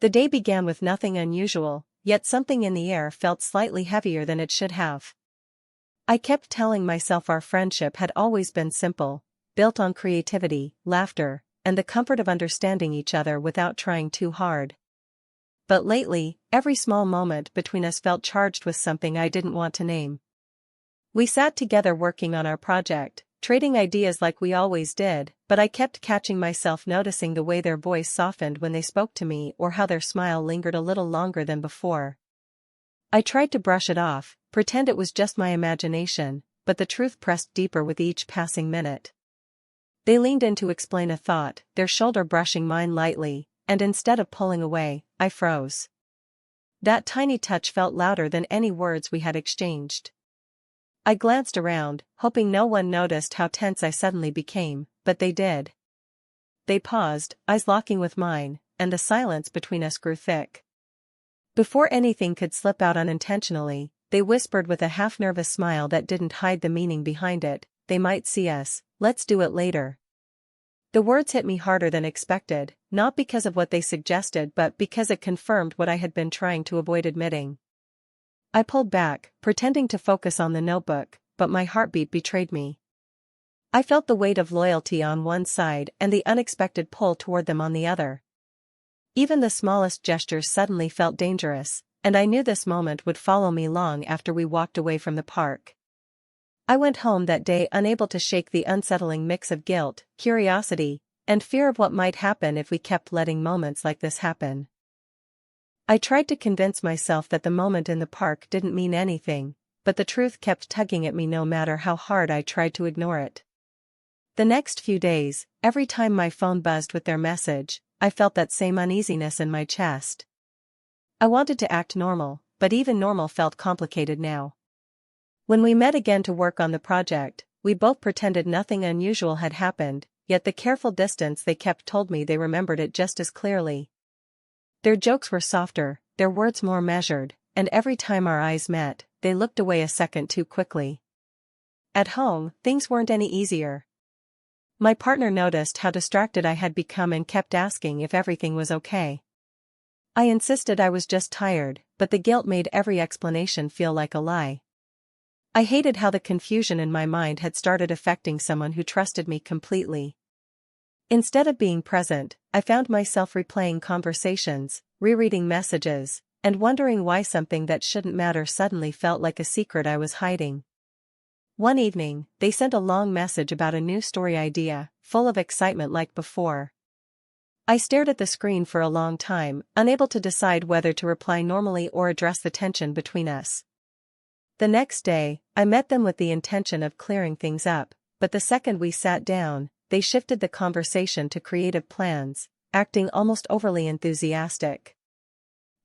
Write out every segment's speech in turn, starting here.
The day began with nothing unusual, yet something in the air felt slightly heavier than it should have. I kept telling myself our friendship had always been simple, built on creativity, laughter, and the comfort of understanding each other without trying too hard. But lately, every small moment between us felt charged with something I didn't want to name. We sat together working on our project, trading ideas like we always did, but I kept catching myself noticing the way their voice softened when they spoke to me or how their smile lingered a little longer than before. I tried to brush it off, pretend it was just my imagination, but the truth pressed deeper with each passing minute. They leaned in to explain a thought, their shoulder brushing mine lightly, and instead of pulling away, I froze. That tiny touch felt louder than any words we had exchanged. I glanced around, hoping no one noticed how tense I suddenly became, but they did. They paused, eyes locking with mine, and the silence between us grew thick. Before anything could slip out unintentionally, they whispered with a half-nervous smile that didn't hide the meaning behind it, "They might see us, let's do it later." The words hit me harder than expected, not because of what they suggested but because it confirmed what I had been trying to avoid admitting. I pulled back, pretending to focus on the notebook, but my heartbeat betrayed me. I felt the weight of loyalty on one side and the unexpected pull toward them on the other. Even the smallest gestures suddenly felt dangerous, and I knew this moment would follow me long after we walked away from the park. I went home that day unable to shake the unsettling mix of guilt, curiosity, and fear of what might happen if we kept letting moments like this happen. I tried to convince myself that the moment in the park didn't mean anything, but the truth kept tugging at me no matter how hard I tried to ignore it. The next few days, every time my phone buzzed with their message, I felt that same uneasiness in my chest. I wanted to act normal, but even normal felt complicated now. When we met again to work on the project, we both pretended nothing unusual had happened, yet the careful distance they kept told me they remembered it just as clearly. Their jokes were softer, their words more measured, and every time our eyes met, they looked away a second too quickly. At home, things weren't any easier. My partner noticed how distracted I had become and kept asking if everything was okay. I insisted I was just tired, but the guilt made every explanation feel like a lie. I hated how the confusion in my mind had started affecting someone who trusted me completely. Instead of being present, I found myself replaying conversations, rereading messages, and wondering why something that shouldn't matter suddenly felt like a secret I was hiding. One evening, they sent a long message about a new story idea, full of excitement like before. I stared at the screen for a long time, unable to decide whether to reply normally or address the tension between us. The next day, I met them with the intention of clearing things up, but the second we sat down, they shifted the conversation to creative plans, acting almost overly enthusiastic.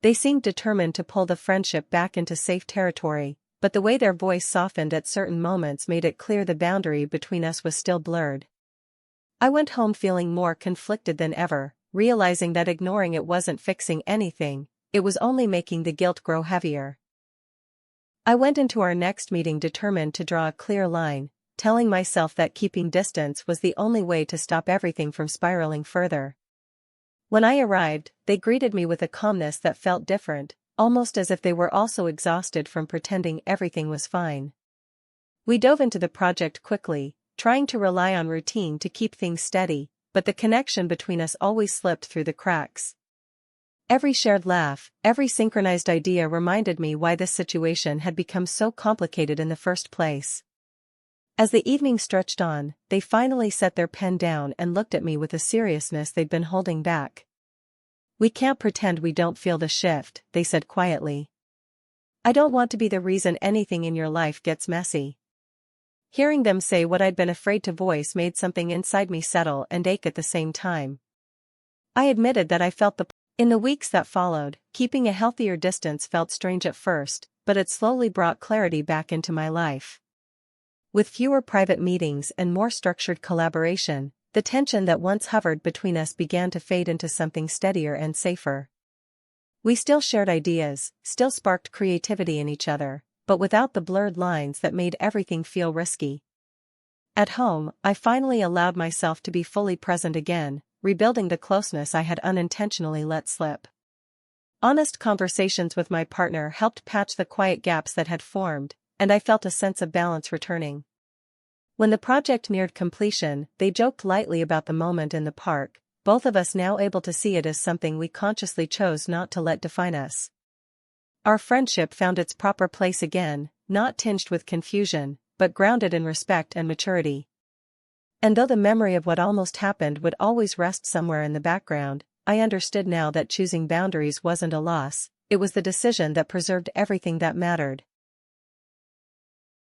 They seemed determined to pull the friendship back into safe territory, but the way their voice softened at certain moments made it clear the boundary between us was still blurred. I went home feeling more conflicted than ever, realizing that ignoring it wasn't fixing anything, it was only making the guilt grow heavier. I went into our next meeting determined to draw a clear line, telling myself that keeping distance was the only way to stop everything from spiraling further. When I arrived, they greeted me with a calmness that felt different, almost as if they were also exhausted from pretending everything was fine. We dove into the project quickly, trying to rely on routine to keep things steady, but the connection between us always slipped through the cracks. Every shared laugh, every synchronized idea reminded me why this situation had become so complicated in the first place. As the evening stretched on, they finally set their pen down and looked at me with a seriousness they'd been holding back. "We can't pretend we don't feel the shift," they said quietly. "I don't want to be the reason anything in your life gets messy." Hearing them say what I'd been afraid to voice made something inside me settle and ache at the same time. I admitted that I felt the In the weeks that followed, keeping a healthier distance felt strange at first, but it slowly brought clarity back into my life. With fewer private meetings and more structured collaboration, the tension that once hovered between us began to fade into something steadier and safer. We still shared ideas, still sparked creativity in each other, but without the blurred lines that made everything feel risky. At home, I finally allowed myself to be fully present again, rebuilding the closeness I had unintentionally let slip. Honest conversations with my partner helped patch the quiet gaps that had formed, and I felt a sense of balance returning. When the project neared completion, they joked lightly about the moment in the park, both of us now able to see it as something we consciously chose not to let define us. Our friendship found its proper place again, not tinged with confusion, but grounded in respect and maturity. And though the memory of what almost happened would always rest somewhere in the background, I understood now that choosing boundaries wasn't a loss, it was the decision that preserved everything that mattered.